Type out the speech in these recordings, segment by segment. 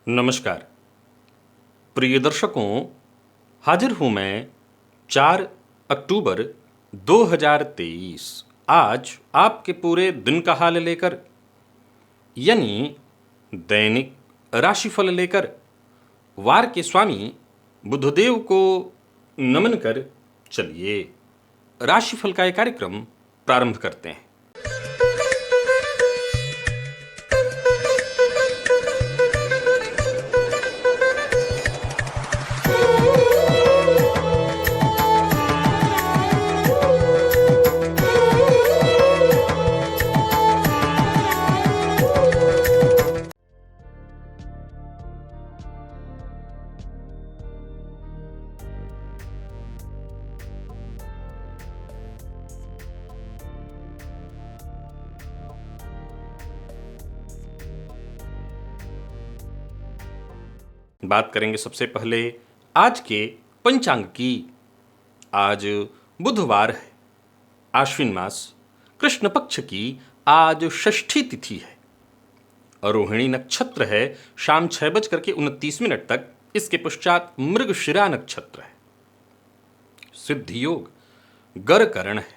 नमस्कार प्रिय दर्शकों, हाजिर हूं मैं 4 अक्टूबर 2023 आज आपके पूरे दिन का हाल लेकर, यानी दैनिक राशिफल लेकर वार के स्वामी बुधदेव को नमन कर चलिए राशिफल का ये कार्यक्रम प्रारंभ करते हैं। बात करेंगे सबसे पहले आज के पंचांग की। आज बुधवार है, आश्विन मास, कृष्ण पक्ष की आज षष्ठी तिथि है। रोहिणी नक्षत्र है शाम 6:29 तक, इसके पश्चात मृगशिरा नक्षत्र है। सिद्धि योग गर करण है।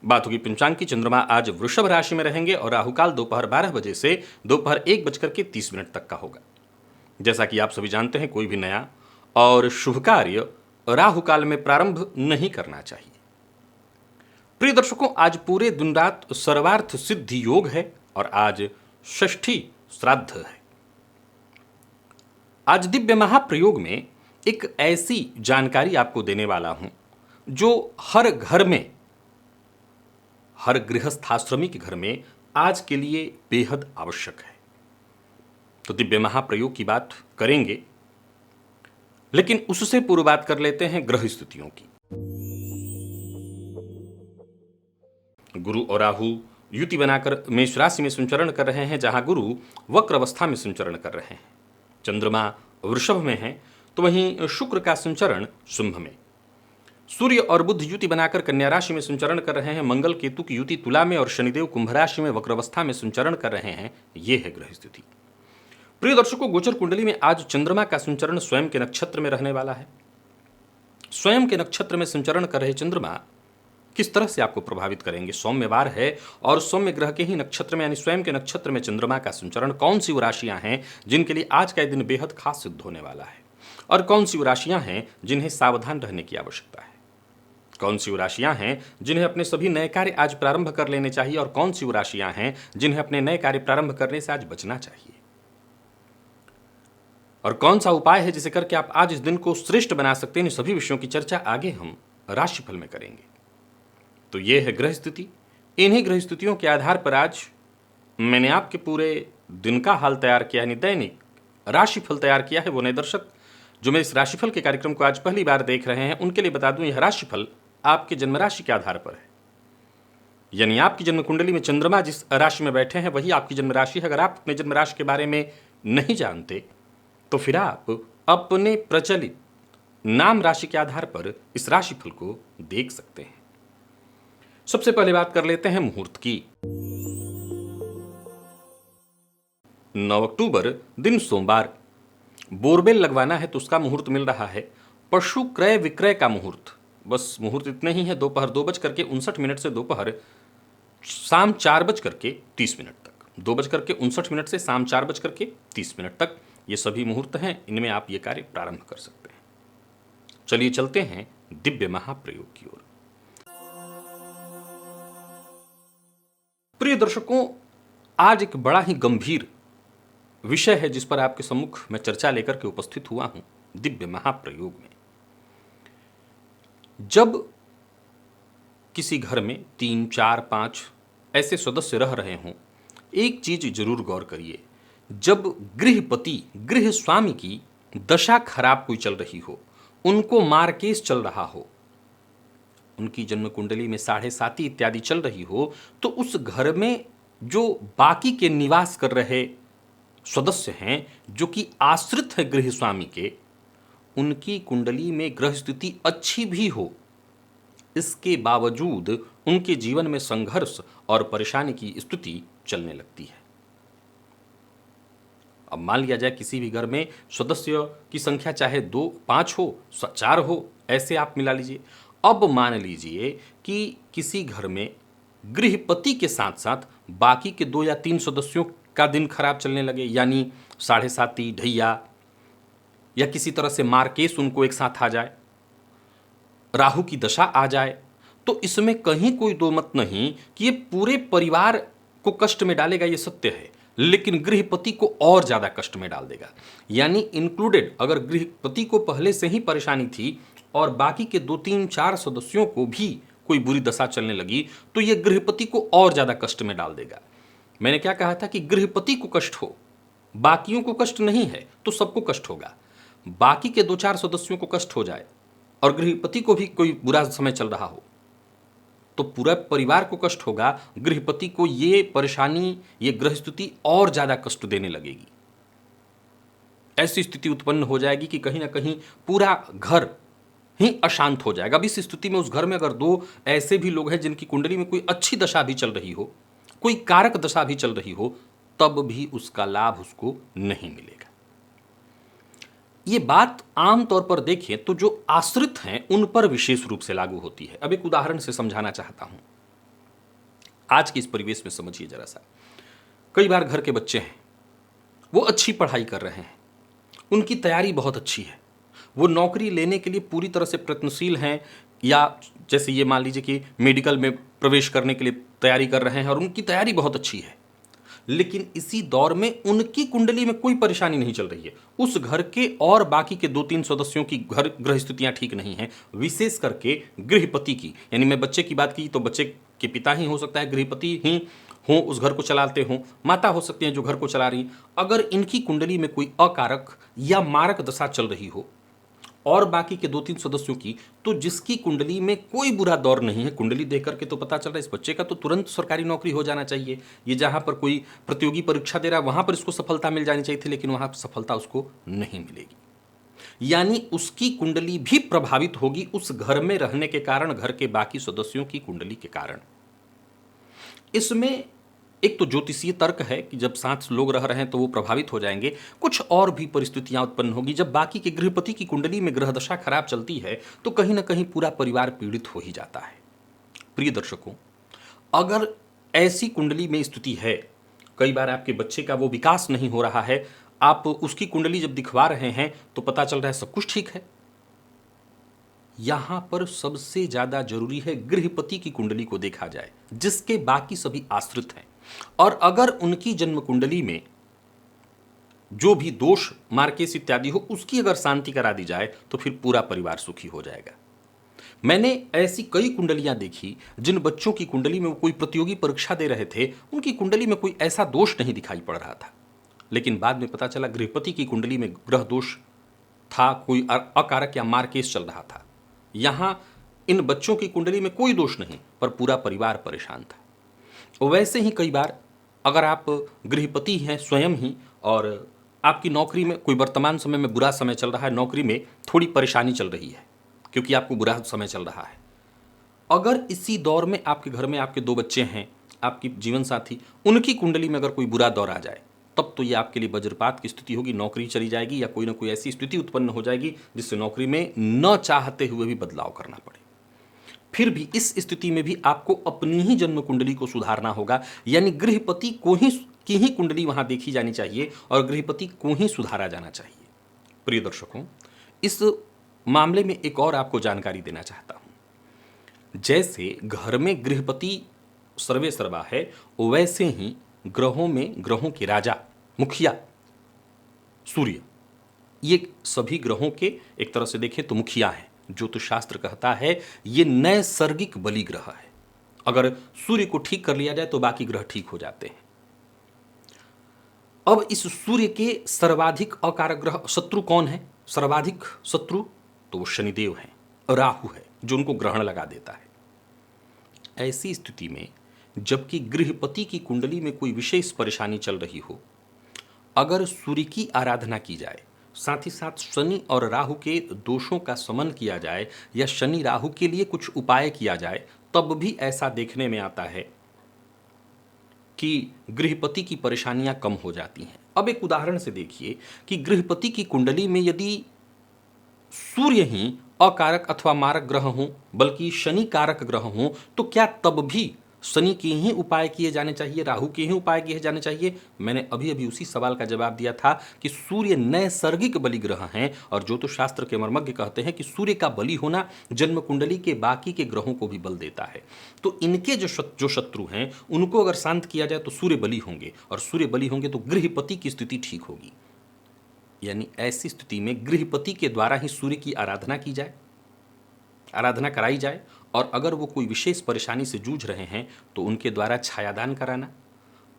बात होगी पंचांग की। चंद्रमा आज वृषभ राशि में रहेंगे और राहुकाल दोपहर 12 बजे से दोपहर 1:30 तक का होगा। जैसा कि आप सभी जानते हैं, कोई भी नया और शुभ कार्य राहु काल में प्रारंभ नहीं करना चाहिए। प्रिय दर्शकों, आज पूरे दिन रात सर्वार्थ सिद्धि योग है और आज षष्ठी श्राद्ध है। आज दिव्य महाप्रयोग में एक ऐसी जानकारी आपको देने वाला हूं जो हर घर में, हर गृहस्थाश्रमी के घर में आज के लिए बेहद आवश्यक है। तो दिव्य महाप्रयोग की बात करेंगे, लेकिन उससे पूर्व बात कर लेते हैं ग्रह स्थितियों की। गुरु और राहु युति बनाकर मेष राशि में संचरण कर रहे हैं, जहां गुरु वक्र अवस्था में संचरण कर रहे हैं। चंद्रमा वृषभ में है, तो वहीं शुक्र का संचरण सिंह में। सूर्य और बुध युति बनाकर कन्या राशि में संचरण कर रहे हैं। मंगल केतु की युति तुला में और शनिदेव कुंभ राशि में वक्र अवस्था में संचरण कर रहे हैं। यह है ग्रह स्थिति। प्रिय दर्शकों, गोचर कुंडली में आज चंद्रमा का संचरण स्वयं के नक्षत्र में रहने वाला है। स्वयं के नक्षत्र में संचरण कर रहे चंद्रमा किस तरह से आपको प्रभावित करेंगे? सौम्यवार है और सौम्य ग्रह के ही नक्षत्र में यानी स्वयं के नक्षत्र में चंद्रमा का संचरण। कौन सी वो राशियां हैं जिनके लिए आज का दिन बेहद खास सिद्ध होने वाला है, और कौन सी वो राशियां हैं जिन्हें सावधान रहने की आवश्यकता है? कौन सी वो राशियां हैं जिन्हें अपने सभी नए कार्य आज प्रारंभ कर लेने चाहिए, और कौन सी वो राशियां हैं जिन्हें अपने नए कार्य प्रारंभ करने से आज बचना चाहिए? और कौन सा उपाय है जिसे करके आप आज इस दिन को श्रेष्ठ बना सकते हैं? इन सभी विषयों की चर्चा आगे हम राशिफल में करेंगे। तो यह है ग्रह स्थिति। इन्हीं ग्रह स्थितियों के आधार पर आज मैंने आपके पूरे दिन का हाल तैयार किया, यानी दैनिक राशिफल तैयार किया है। वो नए दर्शक जो मेरे इस राशिफल के कार्यक्रम को आज पहली बार देख रहे हैं, उनके लिए बता दूं, यह राशिफल आपके जन्म राशि के आधार पर है। यानी आपकी जन्म कुंडली में चंद्रमा जिस राशि में बैठे हैं वही आपकी जन्म राशि है। अगर आप अपने जन्म राशि के बारे में नहीं जानते तो फिर आप अपने प्रचलित नाम राशि के आधार पर इस राशिफल को देख सकते हैं। सबसे पहले बात कर लेते हैं मुहूर्त की। 9 अक्टूबर दिन सोमवार। बोरवेल लगवाना है तो उसका मुहूर्त मिल रहा है। पशु क्रय विक्रय का मुहूर्त, बस मुहूर्त इतने ही है, दोपहर 2:59 से दोपहर शाम 4:30 तक। 2:59 से शाम 4:30 तक ये सभी मुहूर्त हैं। इनमें आप ये कार्य प्रारंभ कर सकते हैं। चलिए चलते हैं दिव्य महाप्रयोग की ओर। प्रिय दर्शकों, आज एक बड़ा ही गंभीर विषय है जिस पर आपके सम्मुख मैं चर्चा लेकर के उपस्थित हुआ हूं दिव्य महाप्रयोग में। जब किसी घर में 3, 4, 5 ऐसे सदस्य रह रहे हों, एक चीज जरूर गौर करिए। जब गृहपति गृह स्वामी की दशा खराब कोई चल रही हो, उनको मारकेस चल रहा हो, उनकी जन्म कुंडली में 7.5 इत्यादि चल रही हो, तो उस घर में जो बाकी के निवास कर रहे सदस्य हैं, जो कि आश्रित है गृह स्वामी के, उनकी कुंडली में ग्रह स्थिति अच्छी भी हो, इसके बावजूद उनके जीवन में संघर्ष और परेशानी की स्थिति चलने लगती है। अब मान लिया जाए किसी भी घर में सदस्य की संख्या चाहे 2 5 हो 4 हो, ऐसे आप मिला लीजिए। अब मान लीजिए कि किसी घर में गृहपति के साथ साथ बाकी के 2 या 3 सदस्यों का दिन खराब चलने लगे, यानी साढ़े साती, ढैया या किसी तरह से मारकेस उनको एक साथ आ जाए, राहु की दशा आ जाए, तो इसमें कहीं कोई दो मत नहीं कि ये पूरे परिवार को कष्ट में डालेगा, ये सत्य है, लेकिन गृहपति को और ज्यादा कष्ट में डाल देगा। यानी इंक्लूडेड, अगर गृहपति को पहले से ही परेशानी थी और बाकी के 2 3 4 सदस्यों को भी कोई बुरी दशा चलने लगी, तो ये गृहपति को और ज्यादा कष्ट में डाल देगा। मैंने क्या कहा था कि गृहपति को कष्ट हो, बाकियों को कष्ट नहीं है तो सबको कष्ट होगा। बाकी के 2 4 सदस्यों को कष्ट हो जाए और गृहपति को भी कोई बुरा समय चल रहा हो, तो पूरा परिवार को कष्ट होगा। गृहपति को ये परेशानी, ये ग्रह स्थिति और ज्यादा कष्ट देने लगेगी। ऐसी स्थिति उत्पन्न हो जाएगी कि कहीं ना कहीं पूरा घर ही अशांत हो जाएगा। अब इस स्थिति में उस घर में अगर 2 ऐसे भी लोग हैं जिनकी कुंडली में कोई अच्छी दशा भी चल रही हो, कोई कारक दशा भी चल रही हो, तब भी उसका लाभ उसको नहीं मिलेगा। ये बात आमतौर पर देखें तो जो आश्रित हैं उन पर विशेष रूप से लागू होती है। अब एक उदाहरण से समझाना चाहता हूं। आज के इस परिवेश में समझिए जरा सा। कई बार घर के बच्चे हैं, वो अच्छी पढ़ाई कर रहे हैं, उनकी तैयारी बहुत अच्छी है, वो नौकरी लेने के लिए पूरी तरह से प्रयत्नशील हैं, या जैसे ये मान लीजिए कि मेडिकल में प्रवेश करने के लिए तैयारी कर रहे हैं और उनकी तैयारी बहुत अच्छी है, लेकिन इसी दौर में उनकी कुंडली में कोई परेशानी नहीं चल रही है। उस घर के और बाकी के 2 3 सदस्यों की ग्रह स्थितियां ठीक नहीं हैं, विशेष करके गृहपति की, यानी मैं बच्चे की बात की तो बच्चे के पिता ही हो सकता है, गृहपति ही हो, उस घर को चलाते हो, माता हो सकती हैं जो घर को चला रही। अगर इनकी कुंडली में कोई अकारक या मारक दशा चल रही हो और बाकी के 2 3 सदस्यों की, तो जिसकी कुंडली में कोई बुरा दौर नहीं है, कुंडली देख करके तो पता चल रहा है इस बच्चे का तो तुरंत सरकारी नौकरी हो जाना चाहिए, ये जहां पर कोई प्रतियोगी परीक्षा दे रहा है वहां पर इसको सफलता मिल जानी चाहिए थी, लेकिन वहां सफलता उसको नहीं मिलेगी। यानी उसकी कुंडली भी प्रभावित होगी उस घर में रहने के कारण, घर के बाकी सदस्यों की कुंडली के कारण। इसमें एक तो ज्योतिषीय तर्क है कि जब साथ लोग रह रहे हैं तो वो प्रभावित हो जाएंगे। कुछ और भी परिस्थितियां उत्पन्न होगी। जब बाकी के गृहपति की कुंडली में ग्रह दशा खराब चलती है तो कहीं ना कहीं पूरा परिवार पीड़ित हो ही जाता है। प्रिय दर्शकों, अगर ऐसी कुंडली में स्थिति है, कई बार आपके बच्चे का वो विकास नहीं हो रहा है, आप उसकी कुंडली जब दिखवा रहे हैं तो पता चल रहा है सब कुछ ठीक है, यहां पर सबसे ज्यादा जरूरी है गृहपति की कुंडली को देखा जाए, जिसके बाकी सभी आश्रित हैं। और अगर उनकी जन्म कुंडली में जो भी दोष, मार्केस इत्यादि हो, उसकी अगर शांति करा दी जाए तो फिर पूरा परिवार सुखी हो जाएगा। मैंने ऐसी कई कुंडलियां देखी जिन बच्चों की कुंडली में वो कोई प्रतियोगी परीक्षा दे रहे थे, उनकी कुंडली में कोई ऐसा दोष नहीं दिखाई पड़ रहा था, लेकिन बाद में पता चला गृहपति की कुंडली में ग्रह दोष था, कोई अकारक या मार्केस चल रहा था। यहां इन बच्चों की कुंडली में कोई दोष नहीं, पर पूरा परिवार परेशान था। वैसे ही कई बार अगर आप गृहपति हैं स्वयं ही और आपकी नौकरी में कोई वर्तमान समय में बुरा समय चल रहा है, नौकरी में थोड़ी परेशानी चल रही है क्योंकि आपको बुरा समय चल रहा है, अगर इसी दौर में आपके घर में आपके 2 बच्चे हैं, आपकी जीवन साथी, उनकी कुंडली में अगर कोई बुरा दौर आ जाए, तब तो ये आपके लिए वज्रपात की स्थिति होगी, नौकरी चली जाएगी या कोई ना कोई ऐसी स्थिति उत्पन्न हो जाएगी जिससे नौकरी में न चाहते हुए भी बदलाव करना पड़े। फिर भी इस स्थिति में भी आपको अपनी ही जन्म कुंडली को सुधारना होगा, यानी गृहपति को की ही कुंडली वहां देखी जानी चाहिए और गृहपति को ही सुधारा जाना चाहिए। प्रिय दर्शकों, इस मामले में एक और आपको जानकारी देना चाहता हूं। जैसे घर में गृहपति सर्वे सर्वा है, वैसे ही ग्रहों में ग्रहों के राजा, मुखिया सूर्य, ये सभी ग्रहों के एक तरह से देखें तो मुखिया हैं। ज्योतिष शास्त्र कहता है ये नैसर्गिक बलि ग्रह है। अगर सूर्य को ठीक कर लिया जाए तो बाकी ग्रह ठीक हो जाते हैं। अब इस सूर्य के सर्वाधिक अकारक ग्रह शत्रु कौन है? सर्वाधिक शत्रु तो वो शनिदेव हैं, राहु है जो उनको ग्रहण लगा देता है। ऐसी स्थिति में जबकि गृहपति की कुंडली में कोई विशेष परेशानी चल रही हो, अगर सूर्य की आराधना की जाए, साथ ही साथ शनि और राहु के दोषों का शमन किया जाए या शनि राहु के लिए कुछ उपाय किया जाए, तब भी ऐसा देखने में आता है कि गृहपति की परेशानियां कम हो जाती हैं। अब एक उदाहरण से देखिए कि गृहपति की कुंडली में यदि सूर्य ही अकारक अथवा मारक ग्रह हों, बल्कि शनि कारक ग्रह हों, तो क्या तब भी शनि के ही उपाय किए जाने चाहिए, राहु के ही उपाय किए जाने चाहिए? मैंने अभी अभी उसी सवाल का जवाब दिया था कि सूर्य नैसर्गिक बलि ग्रह हैं और ज्योतिष शास्त्र के मर्मज्ञ कहते हैं कि सूर्य का बलि होना जन्म कुंडली के बाकी के ग्रहों को भी बल देता है। तो इनके जो शत्रु हैं उनको अगर शांत किया जाए तो सूर्य बलि होंगे, और सूर्य बलि होंगे तो गृहपति की स्थिति ठीक होगी। यानी ऐसी स्थिति में गृहपति के द्वारा ही सूर्य की आराधना की जाए, आराधना कराई जाए, और अगर वो कोई विशेष परेशानी से जूझ रहे हैं तो उनके द्वारा छायादान कराना,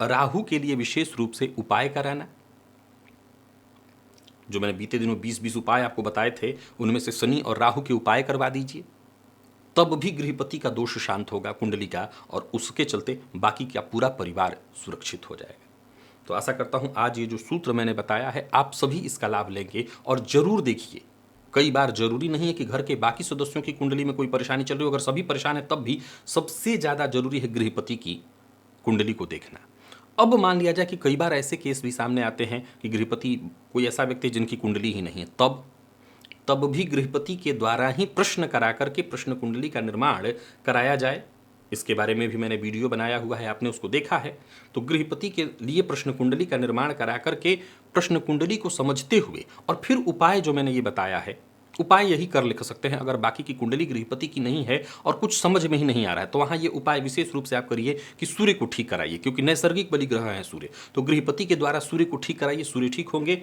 राहु के लिए विशेष रूप से उपाय कराना। जो मैंने बीते दिनों 20-20 उपाय आपको बताए थे, उनमें से शनि और राहु के उपाय करवा दीजिए, तब भी गृहपति का दोष शांत होगा कुंडली का, और उसके चलते बाकी का पूरा परिवार सुरक्षित हो जाएगा। तो आशा करता हूं आज ये जो सूत्र मैंने बताया है आप सभी इसका लाभ लेंगे, और जरूर देखिए, कई बार जरूरी नहीं है कि घर के बाकी सदस्यों की कुंडली में कोई परेशानी चल रही हो, अगर सभी परेशान है तब भी सबसे ज्यादा जरूरी है गृहपति की कुंडली को देखना। अब मान लिया जाए कि कई बार ऐसे केस भी सामने आते हैं कि गृहपति कोई ऐसा व्यक्ति जिनकी कुंडली ही नहीं है, तब भी गृहपति के द्वारा ही प्रश्न करा करके प्रश्न कुंडली का निर्माण कराया जाए। इसके बारे में भी मैंने वीडियो बनाया हुआ है, आपने उसको देखा है। तो गृहपति के लिए प्रश्न कुंडली का निर्माण करा करके प्रश्न कुंडली को समझते हुए, और फिर उपाय जो मैंने ये बताया है, उपाय यही कर लिख सकते हैं। अगर बाकी की कुंडली गृहपति की नहीं है और कुछ समझ में ही नहीं आ रहा है, तो वहां ये उपाय विशेष रूप से आप करिए कि सूर्य को ठीक कराइए, क्योंकि नैसर्गिक बलि ग्रह है सूर्य, तो गृहपति के द्वारा सूर्य को ठीक कराइए, सूर्य ठीक होंगे,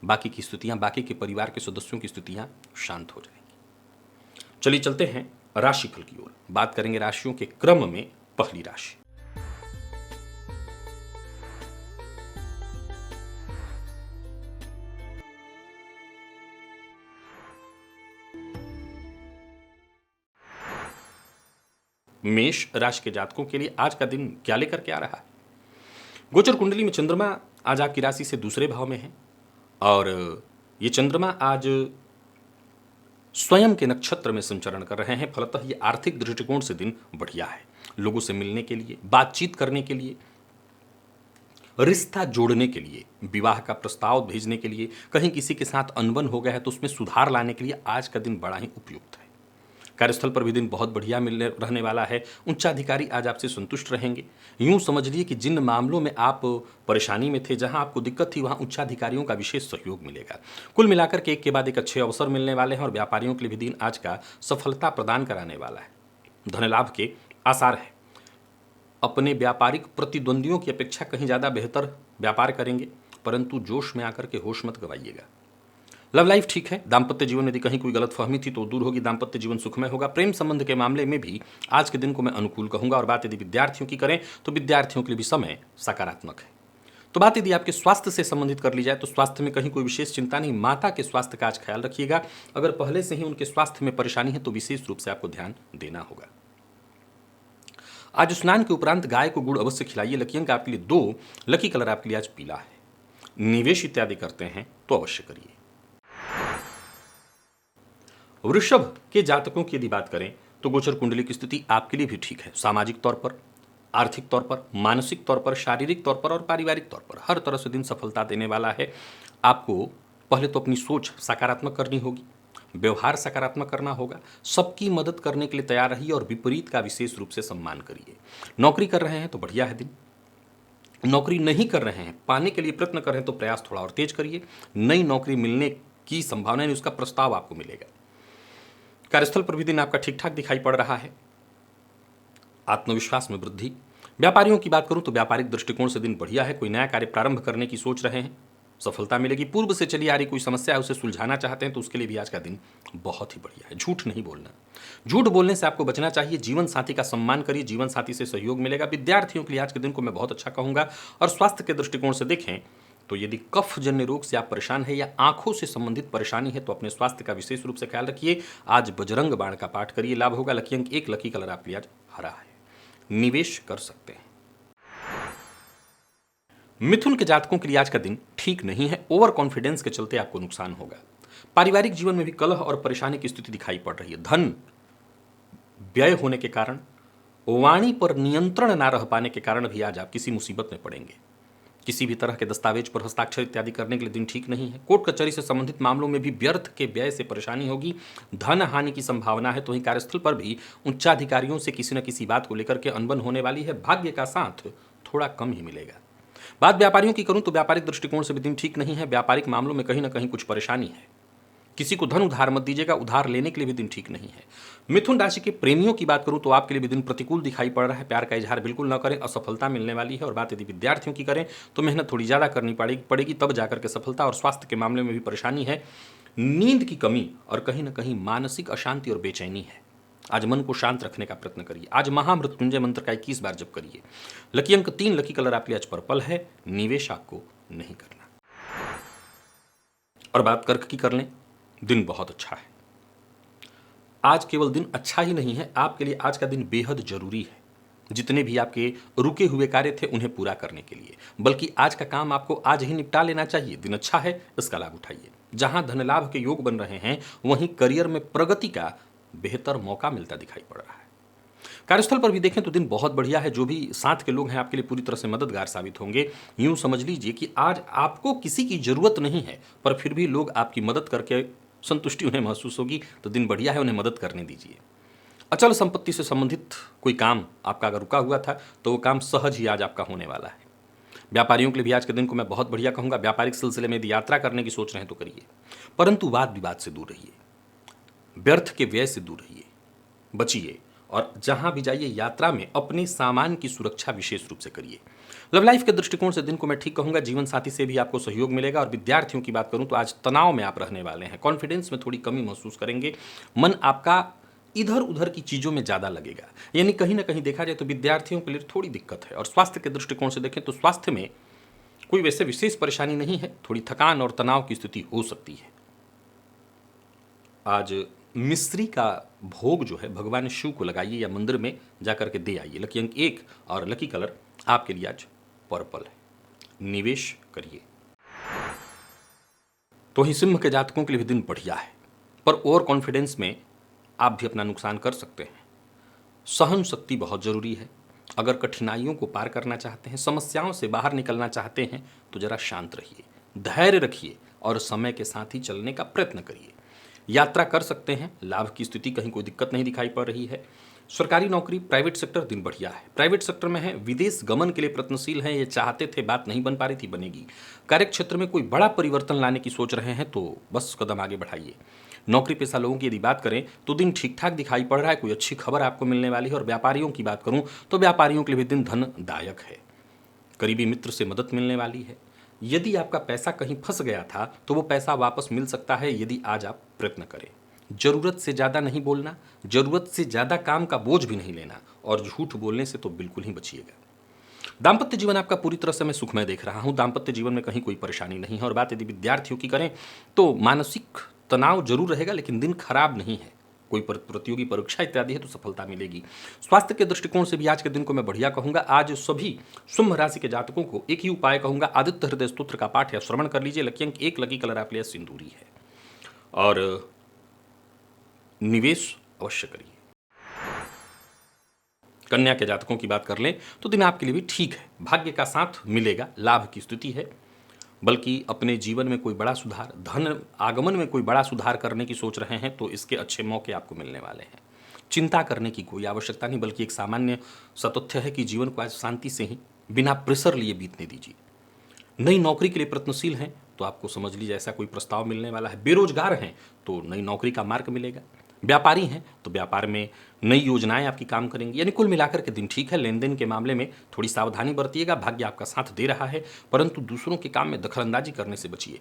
बाकी की स्थितियां, बाकी के परिवार के सदस्यों की स्थितियां शांत हो जाएंगी। चलिए चलते हैं राशिफल की ओर। बात करेंगे राशियों के क्रम में पहली राशि मेष राशि के जातकों के लिए आज का दिन क्या लेकर के आ रहा है? गोचर कुंडली में चंद्रमा आज आपकी राशि से दूसरे भाव में है, और ये चंद्रमा आज स्वयं के नक्षत्र में संचरण कर रहे हैं। फलतः ये आर्थिक दृष्टिकोण से दिन बढ़िया है। लोगों से मिलने के लिए, बातचीत करने के लिए, रिश्ता जोड़ने के लिए, विवाह का प्रस्ताव भेजने के लिए, कहीं किसी के साथ अनबन हो गया है तो उसमें सुधार लाने के लिए आज का दिन बड़ा ही उपयुक्त है। कार्यस्थल पर भी दिन बहुत बढ़िया मिलने रहने वाला है। उच्चाधिकारी आज आपसे संतुष्ट रहेंगे। यूं समझ लिए कि जिन मामलों में आप परेशानी में थे, जहां आपको दिक्कत थी, वहां उच्चाधिकारियों का विशेष सहयोग मिलेगा। कुल मिलाकर के एक के बाद एक अच्छे अवसर मिलने वाले हैं, और व्यापारियों के लिए भी दिन आज का सफलता प्रदान कराने वाला है। धन लाभ के आसार है। अपने व्यापारिक प्रतिद्वंदियों की अपेक्षा कहीं ज़्यादा बेहतर व्यापार करेंगे, परंतु जोश में आकर के होश मत गवाइएगा। लव लाइफ ठीक है। दाम्पत्य जीवन में यदि कहीं कोई गलतफहमी थी तो दूर होगी, दाम्पत्य जीवन सुखमय होगा। प्रेम संबंध के मामले में भी आज के दिन को मैं अनुकूल कहूंगा। और बात यदि विद्यार्थियों की करें तो विद्यार्थियों के लिए भी समय सकारात्मक है। तो बात यदि आपके स्वास्थ्य से संबंधित कर ली जाए तो स्वास्थ्य में कहीं कोई विशेष चिंता नहीं। माता के स्वास्थ्य का आज ख्याल रखिएगा। अगर पहले से ही उनके स्वास्थ्य में परेशानी है तो विशेष रूप से आपको ध्यान देना होगा। आज स्नान के उपरांत गाय को गुड़ अवश्य खिलाइए। लकी अंक आपके लिए 2, लकी कलर आपके लिए आज पीला है। निवेश इत्यादि करते हैं तो अवश्य करिए। वृषभ के जातकों की यदि बात करें तो गोचर कुंडली की स्थिति आपके लिए भी ठीक है। सामाजिक तौर पर, आर्थिक तौर पर, मानसिक तौर पर, शारीरिक तौर पर और पारिवारिक तौर पर हर तरह से दिन सफलता देने वाला है। आपको पहले तो अपनी सोच सकारात्मक करनी होगी, व्यवहार सकारात्मक करना होगा, सबकी मदद करने के लिए तैयार रहिए और विपरीत का विशेष रूप से सम्मान करिए। नौकरी कर रहे हैं तो बढ़िया है दिन। नौकरी नहीं कर रहे हैं, पाने के लिए प्रयत्न कर रहे हैं तो प्रयास थोड़ा और तेज करिए। नई नौकरी मिलने की संभावना है, उसका प्रस्ताव आपको मिलेगा। कार्यस्थल पर भी दिन आपका ठीक ठाक दिखाई पड़ रहा है। आत्मविश्वास में वृद्धि। व्यापारियों की बात करूं तो व्यापारिक दृष्टिकोण से दिन बढ़िया है। कोई नया कार्य प्रारंभ करने की सोच रहे हैं, सफलता मिलेगी। पूर्व से चली आ रही कोई समस्या है, उसे सुलझाना चाहते हैं तो उसके लिए भी आज का दिन बहुत ही बढ़िया है। झूठ नहीं बोलना, झूठ बोलने से आपको बचना चाहिए। जीवन साथी का सम्मान करिए, जीवन साथी से सहयोग मिलेगा। विद्यार्थियों के लिए आज के दिन को मैं बहुत अच्छा कहूंगा। और स्वास्थ्य के दृष्टिकोण से देखें तो यदि कफ जन्य रोग से आप परेशान है या आंखों से संबंधित परेशानी है तो अपने स्वास्थ्य का विशेष रूप से ख्याल रखिए। आज बजरंग बाण का पाठ करिए, लाभ होगा। लकी अंक 1, लकी कलर आपके लिए आज हरा है। निवेश कर सकते हैं। मिथुन के जातकों के लिए आज का दिन ठीक नहीं है। ओवर कॉन्फिडेंस के चलते आपको नुकसान होगा। पारिवारिक जीवन में भी कलह और परेशानी की स्थिति दिखाई पड़ रही है। धन व्यय होने के कारण वाणी पर नियंत्रण ना रह पाने के कारण भी आज आप किसी मुसीबत में पड़ेंगे। किसी भी तरह के दस्तावेज पर हस्ताक्षर इत्यादि करने के लिए दिन ठीक नहीं है। कोर्ट कचहरी से संबंधित मामलों में भी व्यर्थ के व्यय से परेशानी होगी, धन हानि की संभावना है। तो वहीं कार्यस्थल पर भी उच्चाधिकारियों से किसी न किसी बात को लेकर के अनबन होने वाली है। भाग्य का साथ थोड़ा कम ही मिलेगा। बात व्यापारियों की करूं तो व्यापारिक दृष्टिकोण से भी दिन ठीक नहीं है। व्यापारिक मामलों में कहीं ना कहीं कुछ परेशानी है। किसी को धन उधार मत दीजिएगा, उधार लेने के लिए भी दिन ठीक नहीं है। मिथुन राशि के प्रेमियों की बात करूं तो आपके लिए भी दिन प्रतिकूल दिखाई पड़ रहा है। प्यार का इजहार बिल्कुल न करें, असफलता मिलने वाली है। और बात यदि विद्यार्थियों की करें तो मेहनत थोड़ी ज़्यादा करनी पड़ेगी तब जाकर के सफलता। और स्वास्थ्य के मामले में भी परेशानी है, नींद की कमी और कहीं ना कहीं मानसिक अशांति और बेचैनी है। आज मन को शांत रखने का प्रयत्न करिए। आज महामृत्युंजय मंत्र का 21 बार जप करिए। लकी अंक 3, लकी कलर आपके लिए आज पर्पल है। निवेश आपको नहीं करना। और बात कर्क की कर लें, दिन बहुत अच्छा है। आज केवल दिन अच्छा ही नहीं है, आपके लिए आज का दिन बेहद जरूरी है। जितने भी आपके रुके हुए कार्य थे उन्हें पूरा करने के लिए, बल्कि आज का काम आपको आज ही निपटा लेना चाहिए। दिन अच्छा है, इसका लाभ उठाइए। जहां धन लाभ के योग बन रहे हैं वहीं करियर में प्रगति का बेहतर मौका मिलता दिखाई पड़ रहा है। कार्यस्थल पर भी देखें तो दिन बहुत बढ़िया है। जो भी साथ के लोग हैं आपके लिए पूरी तरह से मददगार साबित होंगे। यूं समझ लीजिए कि आज आपको किसी की जरूरत नहीं है, पर फिर भी लोग आपकी मदद करके संतुष्टि उन्हें महसूस होगी। तो दिन बढ़िया है, उन्हें मदद करने दीजिए। अचल संपत्ति से संबंधित कोई काम आपका अगर रुका हुआ था तो वो काम सहज ही आज आपका होने वाला है। व्यापारियों के लिए भी आज के दिन को मैं बहुत बढ़िया कहूंगा। व्यापारिक सिलसिले में यदि यात्रा करने की सोच रहे हैं तो करिए, परंतु वाद विवाद से दूर रहिए, व्यर्थ के व्यय से दूर रहिए, बचिए। और जहां भी जाइए यात्रा में अपने सामान की सुरक्षा विशेष रूप से करिए। लव लाइफ के दृष्टिकोण से दिन को मैं ठीक कहूंगा। जीवन साथी से भी आपको सहयोग मिलेगा। और विद्यार्थियों की बात करूं तो आज तनाव में आप रहने वाले हैं। कॉन्फिडेंस में थोड़ी कमी महसूस करेंगे। मन आपका इधर उधर की चीजों में ज्यादा लगेगा, यानी कहीं ना कहीं देखा जाए तो विद्यार्थियों के लिए थोड़ी दिक्कत है। और स्वास्थ्य के दृष्टिकोण से देखें तो स्वास्थ्य में कोई वैसे विशेष परेशानी नहीं है, थोड़ी थकान और तनाव की स्थिति हो सकती है। आज मिश्री का भोग जो है भगवान शिव को लगाइए या मंदिर में जाकर के दे आइए। लकी अंक 1 और लकी कलर आपके लिए आज पर्पल है। निवेश करिए। तो ही सिंह के जातकों के लिए भी दिन बढ़िया है, पर ओवर कॉन्फिडेंस में आप भी अपना नुकसान कर सकते हैं। सहन शक्ति बहुत जरूरी है। अगर कठिनाइयों को पार करना चाहते हैं, समस्याओं से बाहर निकलना चाहते हैं तो जरा शांत रहिए, धैर्य रखिए और समय के साथ ही चलने का प्रयत्न करिए। यात्रा कर सकते हैं, लाभ की स्थिति कहीं कोई दिक्कत नहीं दिखाई पड़ रही है। सरकारी नौकरी, प्राइवेट सेक्टर दिन बढ़िया है। प्राइवेट सेक्टर में है, विदेश गमन के लिए प्रयत्नशील हैं, ये चाहते थे, बात नहीं बन पा रही थी, बनेगी। कार्य क्षेत्र में कोई बड़ा परिवर्तन लाने की सोच रहे हैं तो बस कदम आगे बढ़ाइए। नौकरी पेशा लोगों की यदि बात करें तो दिन ठीक ठाक दिखाई पड़ रहा है, कोई अच्छी खबर आपको मिलने वाली है। और व्यापारियों की बात करूं तो व्यापारियों के लिए भी दिन धनदायक है। करीबी मित्र से मदद मिलने वाली है। यदि आपका पैसा कहीं फंस गया था तो वो पैसा वापस मिल सकता है यदि आज आप प्रयत्न करें। जरूरत से ज्यादा नहीं बोलना, जरूरत से ज्यादा काम का बोझ भी नहीं लेना, और झूठ बोलने से तो बिल्कुल ही बचिएगा। दाम्पत्य जीवन आपका पूरी तरह से मैं सुखमय देख रहा हूं। दाम्पत्य जीवन में कहीं कोई परेशानी नहीं है। और बात यदि विद्यार्थियों की करें तो मानसिक तनाव जरूर रहेगा, लेकिन दिन खराब नहीं है। कोई प्रतियोगी परीक्षा इत्यादि है तो सफलता मिलेगी। स्वास्थ्य के दृष्टिकोण से भी आज के दिन को मैं बढ़िया कहूंगा। आज सभी सिंह राशि के जातकों को एक ही उपाय कहूंगा, आदित्य हृदय स्तोत्र का पाठ या श्रवण कर लीजिए। लकी अंक 1, लकी कलर आपके लिए सिंदूरी है। और निवेश अवश्य करिए। कन्या के जातकों की बात कर लें तो दिन आपके लिए भी ठीक है। भाग्य का साथ मिलेगा, लाभ की स्थिति है, बल्कि अपने जीवन में कोई बड़ा सुधार, धन आगमन में कोई बड़ा सुधार करने की सोच रहे हैं तो इसके अच्छे मौके आपको मिलने वाले हैं। चिंता करने की कोई आवश्यकता नहीं, बल्कि एक सामान्य सतथ्य है कि जीवन को आज शांति से ही बिना प्रेशर लिए बीतने दीजिए। नई नौकरी के लिए प्रयत्नशील हैं तो आपको समझ लीजिए ऐसा कोई प्रस्ताव मिलने वाला है। बेरोजगार हैं तो नई नौकरी का मार्ग मिलेगा। व्यापारी हैं तो व्यापार में नई योजनाएं आपकी काम करेंगी। यानी कुल मिलाकर के दिन ठीक है। लेन देन के मामले में थोड़ी सावधानी बरतिएगा। भाग्य आपका साथ दे रहा है, परंतु दूसरों के काम में दखलंदाजी करने से बचिए।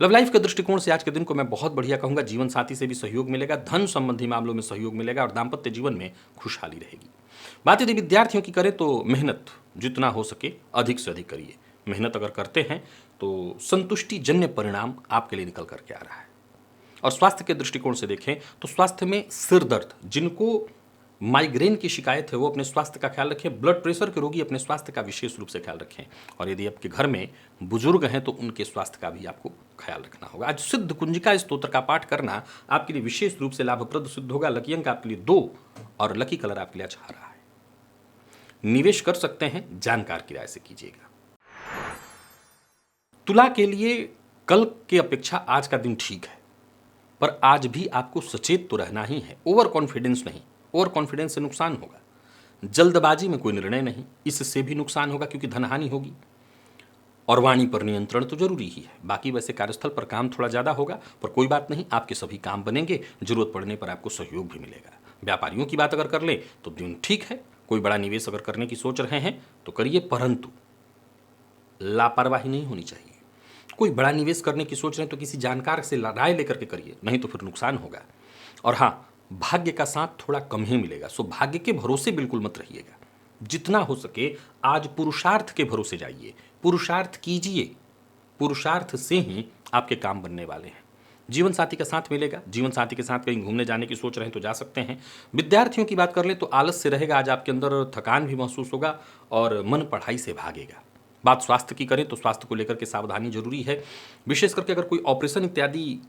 लव लाइफ के दृष्टिकोण से आज के दिन को मैं बहुत बढ़िया कहूंगा। जीवन साथी से भी सहयोग मिलेगा, धन संबंधी मामलों में सहयोग मिलेगा और दाम्पत्य जीवन में खुशहाली रहेगी। बात यदि विद्यार्थियों की करें तो मेहनत जितना हो सके अधिक से अधिक करिए। मेहनत अगर करते हैं तो संतुष्टिजन्य परिणाम आपके लिए निकल करके आ रहा है। और स्वास्थ्य के दृष्टिकोण से देखें तो स्वास्थ्य में सिर दर्द, जिनको माइग्रेन की शिकायत है वो अपने स्वास्थ्य का ख्याल रखें। ब्लड प्रेशर के रोगी अपने स्वास्थ्य का विशेष रूप से ख्याल रखें। और यदि आपके घर में बुजुर्ग हैं तो उनके स्वास्थ्य का भी आपको ख्याल रखना होगा। आज सिद्ध कुंजिका स्तोत्र का पाठ करना आपके लिए विशेष रूप से लाभप्रद सिद्ध होगा। लकी अंक आपके लिए 2 और लकी कलर आपके लिए अच्छा रहा है। निवेश कर सकते हैं, जानकार की राय से कीजिएगा। तुला के लिए कल की अपेक्षा आज का दिन ठीक है, पर आज भी आपको सचेत तो रहना ही है। ओवर कॉन्फिडेंस नहीं, ओवर कॉन्फिडेंस से नुकसान होगा। जल्दबाजी में कोई निर्णय नहीं, इससे भी नुकसान होगा क्योंकि धनहानि होगी। और वाणी पर नियंत्रण तो जरूरी ही है। बाकी वैसे कार्यस्थल पर काम थोड़ा ज़्यादा होगा, पर कोई बात नहीं, आपके सभी काम बनेंगे, जरूरत पड़ने पर आपको सहयोग भी मिलेगा। व्यापारियों की बात अगर कर लें तो दिन ठीक है। कोई बड़ा निवेश अगर करने की सोच रहे हैं तो करिए, परंतु लापरवाही नहीं होनी चाहिए। कोई बड़ा निवेश करने की सोच रहे हैं तो किसी जानकार से राय लेकर के करिए, नहीं तो फिर नुकसान होगा। और हाँ, भाग्य का साथ थोड़ा कम ही मिलेगा, सो भाग्य के भरोसे बिल्कुल मत रहिएगा। जितना हो सके आज पुरुषार्थ के भरोसे जाइए, पुरुषार्थ कीजिए। पुरुषार्थ से ही आपके काम बनने वाले हैं। जीवन साथी का साथ मिलेगा, जीवन साथी के साथ कहीं घूमने जाने की सोच रहे हैं तो जा सकते हैं। विद्यार्थियों की बात कर लें तो आलस से रहेगा, आज आपके अंदर थकान भी महसूस होगा और मन पढ़ाई से भागेगा। बात स्वास्थ्य की करें तो स्वास्थ्य को लेकर के सावधानी जरूरी है। विशेष करके अगर कोई ऑपरेशन इत्यादि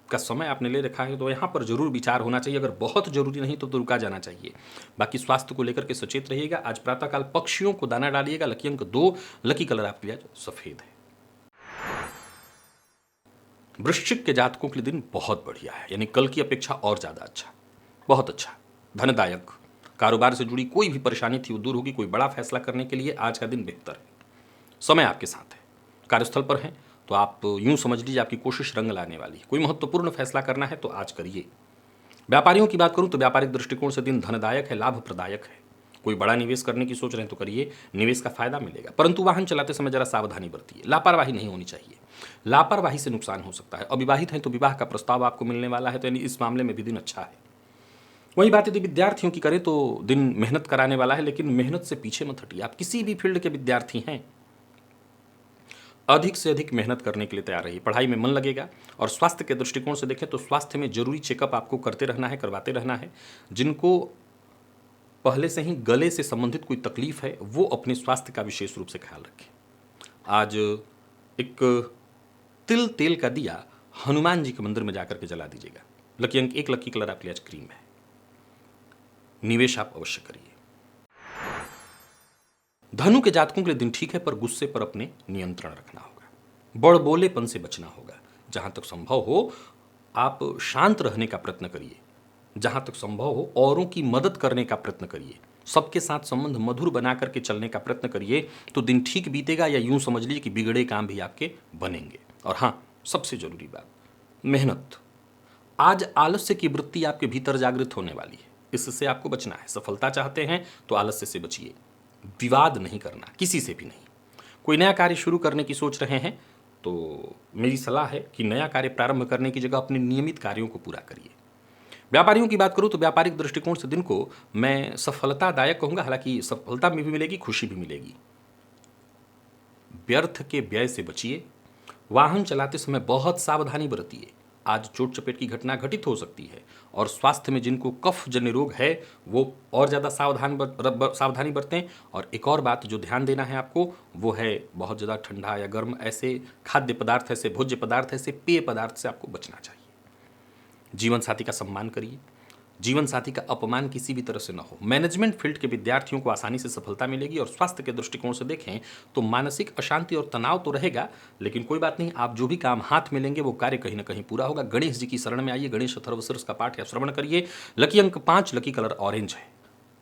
का समय आपने ले रखा है तो यहाँ पर जरूर विचार होना चाहिए। अगर बहुत जरूरी नहीं तो रुका जाना चाहिए। बाकी स्वास्थ्य को लेकर के सचेत रहिएगा। आज प्रातःकाल पक्षियों को दाना डालिएगा। लकी अंक 2, लकी कलर आपके लिए सफेद है। वृश्चिक के जातकों के लिए दिन बहुत बढ़िया है, यानी कल की अपेक्षा और ज्यादा अच्छा, बहुत अच्छा, धनदायक। कारोबार से जुड़ी कोई भी परेशानी थी वो दूर होगी। कोई बड़ा फैसला करने के लिए आज का दिन बेहतर है। समय आपके साथ है। कार्यस्थल पर हैं तो आप यूं समझ लीजिए आपकी कोशिश रंग लाने वाली है। कोई महत्वपूर्ण फैसला करना है तो आज करिए। व्यापारियों की बात करूं तो व्यापारिक दृष्टिकोण से दिन धनदायक है, लाभप्रदायक है। कोई बड़ा निवेश करने की सोच रहे हैं तो करिए, निवेश का फायदा मिलेगा, परंतु वाहन चलाते समय जरा सावधानी बरतिए। लापरवाही नहीं होनी चाहिए, लापरवाही से नुकसान हो सकता है। अविवाहित हैं तो विवाह का प्रस्ताव आपको मिलने वाला है, तो यानी इस मामले में भी दिन अच्छा है। वही बात यदि विद्यार्थियों की करें तो दिन मेहनत कराने वाला है, लेकिन मेहनत से पीछे मत हटिए। आप किसी भी फील्ड के विद्यार्थी हैं, अधिक से अधिक मेहनत करने के लिए तैयार रहिए। पढ़ाई में मन लगेगा। और स्वास्थ्य के दृष्टिकोण से देखें तो स्वास्थ्य में जरूरी चेकअप आपको करते रहना है, करवाते रहना है। जिनको पहले से ही गले से संबंधित कोई तकलीफ है वो अपने स्वास्थ्य का विशेष रूप से ख्याल रखें। आज एक तिल तेल का दिया हनुमान जी के मंदिर में जाकर के जला दीजिएगा। लकी अंक 1, लकी कलर आपके लिए आज क्रीम है। निवेश आप अवश्य करिए। धनु के जातकों के लिए दिन ठीक है, पर गुस्से पर अपने नियंत्रण रखना होगा। बड़बोलेपन से बचना होगा। जहां तक संभव हो आप शांत रहने का प्रयत्न करिए। जहां तक संभव हो औरों की मदद करने का प्रयत्न करिए। सबके साथ संबंध मधुर बना करके चलने का प्रयत्न करिए, तो दिन ठीक बीतेगा। या यूं समझ लीजिए कि बिगड़े काम भी आपके बनेंगे। और हाँ, सबसे जरूरी बात, मेहनत। आज आलस्य की वृत्ति आपके भीतर जागृत होने वाली है, इससे आपको बचना है। सफलता चाहते हैं तो आलस्य से बचिए। विवाद नहीं करना, किसी से भी नहीं। कोई नया कार्य शुरू करने की सोच रहे हैं तो मेरी सलाह है कि नया कार्य प्रारंभ करने की जगह अपने नियमित कार्यों को पूरा करिए। व्यापारियों की बात करूं तो व्यापारिक दृष्टिकोण से दिन को मैं सफलतादायक कहूंगा। हालांकि सफलता में भी मिलेगी, खुशी भी मिलेगी। व्यर्थ के व्यय से बचिए। वाहन चलाते समय बहुत सावधानी बरतिए। आज चोट चपेट की घटना घटित हो सकती है। और स्वास्थ्य में जिनको कफ जन्य रोग है वो और ज़्यादा सावधानी बरतें। और एक और बात जो ध्यान देना है आपको, वो है बहुत ज़्यादा ठंडा या गर्म ऐसे खाद्य पदार्थ, ऐसे भोज्य पदार्थ, ऐसे पेय पदार्थ से आपको बचना चाहिए। जीवन साथी का सम्मान करिए। जीवन साथी का अपमान किसी भी तरह से न हो। मैनेजमेंट फील्ड के विद्यार्थियों को आसानी से सफलता मिलेगी। और स्वास्थ्य के दृष्टिकोण से देखें तो मानसिक अशांति और तनाव तो रहेगा, लेकिन कोई बात नहीं, आप जो भी काम हाथ में लेंगे वो कार्य कहीं ना कहीं पूरा होगा। गणेश जी की शरण में आइए, गणेश अथर्वशीर्ष का पाठ या श्रवण करिए। लकी अंक 5, लकी कलर ऑरेंज है।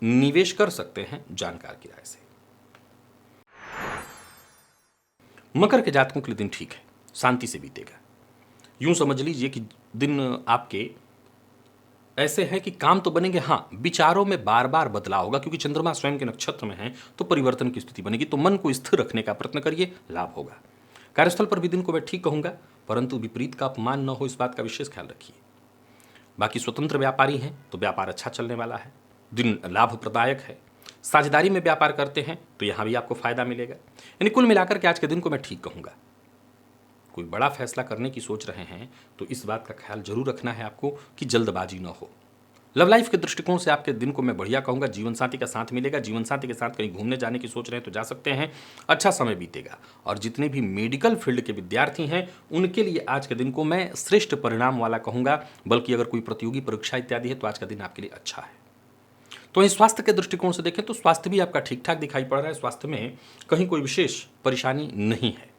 निवेश कर सकते हैं जानकार की राय से। मकर के जातकों के लिए दिन ठीक है, शांति से बीतेगा। यूं समझ लीजिए कि दिन आपके ऐसे है कि काम तो बनेंगे, हाँ विचारों में बार बार बदलाव होगा, क्योंकि चंद्रमा स्वयं के नक्षत्र में है तो परिवर्तन की स्थिति बनेगी। तो मन को स्थिर रखने का प्रयत्न करिए, लाभ होगा। कार्यस्थल पर भी दिन को मैं ठीक कहूंगा, परंतु विपरीत का अपमान न हो, इस बात का विशेष ख्याल रखिए। बाकी स्वतंत्र व्यापारी हैं तो व्यापार अच्छा चलने वाला है, दिन लाभप्रदायक है। साझेदारी में व्यापार करते हैं तो यहां भी आपको फायदा मिलेगा। यानी कुल मिलाकर के आज के दिन को मैं ठीक कहूंगा। कोई बड़ा फैसला करने की सोच रहे हैं तो इस बात का ख्याल जरूर रखना है आपको कि जल्दबाजी न हो। लव लाइफ के दृष्टिकोण से आपके दिन को मैं बढ़िया कहूंगा। जीवन साथी का साथ मिलेगा। जीवन साथी के साथ कहीं घूमने जाने की सोच रहे हैं तो जा सकते हैं, अच्छा समय बीतेगा। और जितने भी मेडिकल फील्ड के विद्यार्थी हैं उनके लिए आज के दिन को मैं श्रेष्ठ परिणाम वाला कहूंगा। बल्कि अगर कोई प्रतियोगी परीक्षा इत्यादि है तो आज का दिन आपके लिए अच्छा है। तो वहीं स्वास्थ्य के दृष्टिकोण से देखें तो स्वास्थ्य भी आपका ठीक ठाक दिखाई पड़ रहा है। स्वास्थ्य में कहीं कोई विशेष परेशानी नहीं है।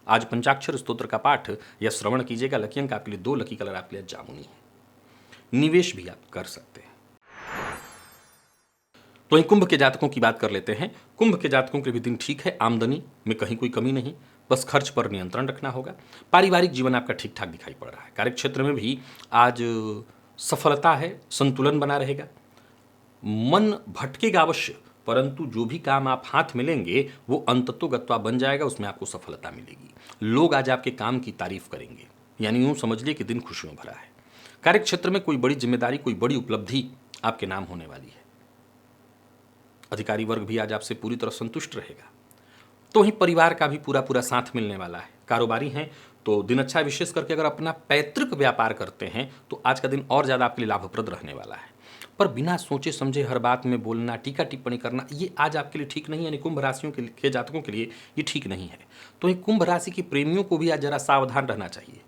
आज पंचाक्षर स्तोत्र का पाठ या श्रवण कीजिएगा। लकी अंक आपके लिए 2, लकी कलर आपके लिए जामुनी है। निवेश भी आप कर सकते हैं। तो वहीं कुंभ के जातकों की बात कर लेते हैं। कुंभ के जातकों के भी दिन ठीक है। आमदनी में कहीं कोई कमी नहीं, बस खर्च पर नियंत्रण रखना होगा। पारिवारिक जीवन आपका ठीक ठाक दिखाई पड़ रहा है। कार्यक्षेत्र में भी आज सफलता है, संतुलन बना रहेगा। मन भटकेगा अवश्य, परंतु जो भी काम आप हाथ में लेंगे वो अंततोगत्वा बन जाएगा, उसमें आपको सफलता मिलेगी। लोग आज आपके काम की तारीफ करेंगे, यानी यूं समझिए कि दिन खुशियों भरा है। कार्यक्षेत्र में कोई बड़ी जिम्मेदारी, कोई बड़ी उपलब्धि आपके नाम होने वाली है। अधिकारी वर्ग भी आज आपसे पूरी तरह संतुष्ट रहेगा। तो वहीं परिवार का भी पूरा पूरा साथ मिलने वाला है। कारोबारी हैं तो दिन अच्छा है। विशेष करके अगर अपना पैतृक व्यापार करते हैं तो आज का दिन और ज़्यादा आपके लिए लाभप्रद रहने वाला है। पर बिना सोचे समझे हर बात में बोलना, टीका टिप्पणी करना, ये आज आपके लिए ठीक नहीं है। यानी कुंभ राशियों के जातकों के लिए ये ठीक नहीं है। तो ये कुंभ राशि के प्रेमियों को भी आज जरा सावधान रहना चाहिए।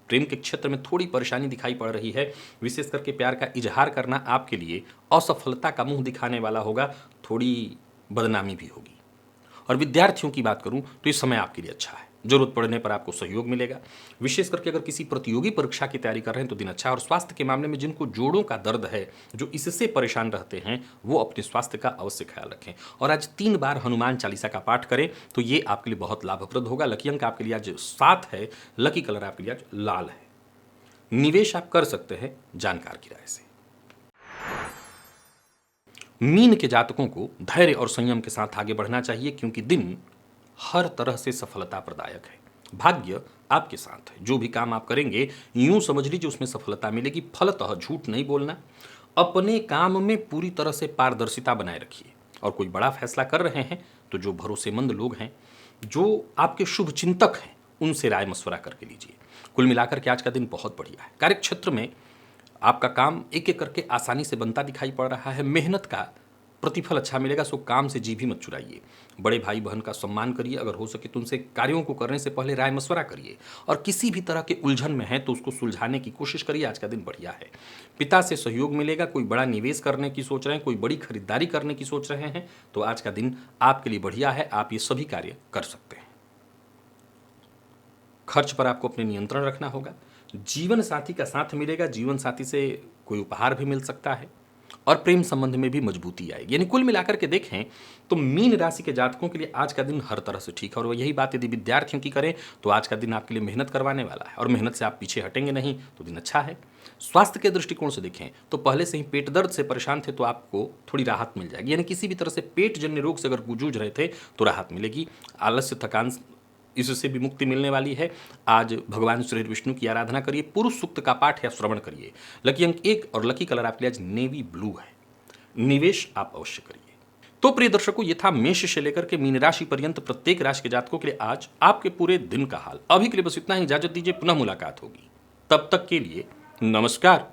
प्रेम के क्षेत्र में थोड़ी परेशानी दिखाई पड़ रही है। विशेष करके प्यार का इजहार करना आपके लिए असफलता का मुंह दिखाने वाला होगा, थोड़ी बदनामी भी होगी। और विद्यार्थियों की बात करूं तो इस समय आपके लिए अच्छा है। जरूरत पड़ने पर आपको सहयोग मिलेगा। विशेष करके अगर किसी प्रतियोगी परीक्षा की तैयारी कर रहे हैं तो दिन अच्छा है। और स्वास्थ्य के मामले में जिनको जोड़ों का दर्द है, जो इससे परेशान रहते हैं, वो अपने स्वास्थ्य का अवश्य ख्याल रखें। और आज 3 बार हनुमान चालीसा का पाठ करें तो ये आपके लिए बहुत लाभप्रद होगा। लकी अंक आपके लिए आज 7 है। लकी कलर आपके लिए आज लाल है। निवेश आप कर सकते हैं जानकार की राय से। मीन के जातकों को धैर्य और संयम के साथ आगे बढ़ना चाहिए, क्योंकि दिन हर तरह से सफलता प्रदायक है। भाग्य आपके साथ है। जो भी काम आप करेंगे यूं समझ लीजिए उसमें सफलता मिलेगी। फलतः झूठ नहीं बोलना। अपने काम में पूरी तरह से पारदर्शिता बनाए रखिए। और कोई बड़ा फैसला कर रहे हैं तो जो भरोसेमंद लोग हैं, जो आपके शुभ चिंतक हैं, उनसे राय मशवरा करके लीजिए। कुल मिलाकर के आज का दिन बहुत बढ़िया है। कार्यक्षेत्र में आपका काम एक एक करके आसानी से बनता दिखाई पड़ रहा है। मेहनत का प्रतिफल अच्छा मिलेगा। सो काम से जी भी मत चुराइए। बड़े भाई बहन का सम्मान करिए। अगर हो सके तो उनसे कार्यों को करने से पहले राय मशवरा करिए। और किसी भी तरह के उलझन में है तो उसको सुलझाने की कोशिश करिए। आज का दिन बढ़िया है। पिता से सहयोग मिलेगा। कोई बड़ा निवेश करने की सोच रहे हैं, कोई बड़ी खरीदारी करने की सोच रहे हैं तो आज का दिन आपके लिए बढ़िया है। आप ये सभी कार्य कर सकते हैं। खर्च पर आपको अपने नियंत्रण रखना होगा। जीवन साथी का साथ मिलेगा। जीवन साथी से कोई उपहार भी मिल सकता है। और प्रेम संबंध में भी मजबूती आएगी। यानी कुल मिलाकर के देखें तो मीन राशि के जातकों के लिए आज का दिन हर तरह से ठीक है। और यही बात यदि विद्यार्थियों की करें तो आज का दिन आपके लिए मेहनत करवाने वाला है। और मेहनत से आप पीछे हटेंगे नहीं तो दिन अच्छा है। स्वास्थ्य के दृष्टिकोण से देखें तो पहले से ही पेट दर्द से परेशान थे तो आपको थोड़ी राहत मिल जाएगी। यानी किसी भी तरह से पेट जन्य रोग से अगर जूझ रहे थे तो राहत मिलेगी। आलस्य, थकान, इससे भी मुक्ति मिलने वाली है। आज भगवान श्री विष्णु की आराधना करिए। पुरुष सूक्त का पाठ या श्रवण करिए। लकी अंक 1 और लकी कलर आपके लिए आज नेवी ब्लू है। निवेश आप अवश्य करिए। तो प्रिय दर्शकों, ये था मेष से लेकर के मीन राशि पर्यंत प्रत्येक राशि के जातकों के लिए आज आपके पूरे दिन का हाल। अभी के लिए बस इतना ही। इजाजत दीजिए, पुनः मुलाकात होगी। तब तक के लिए नमस्कार।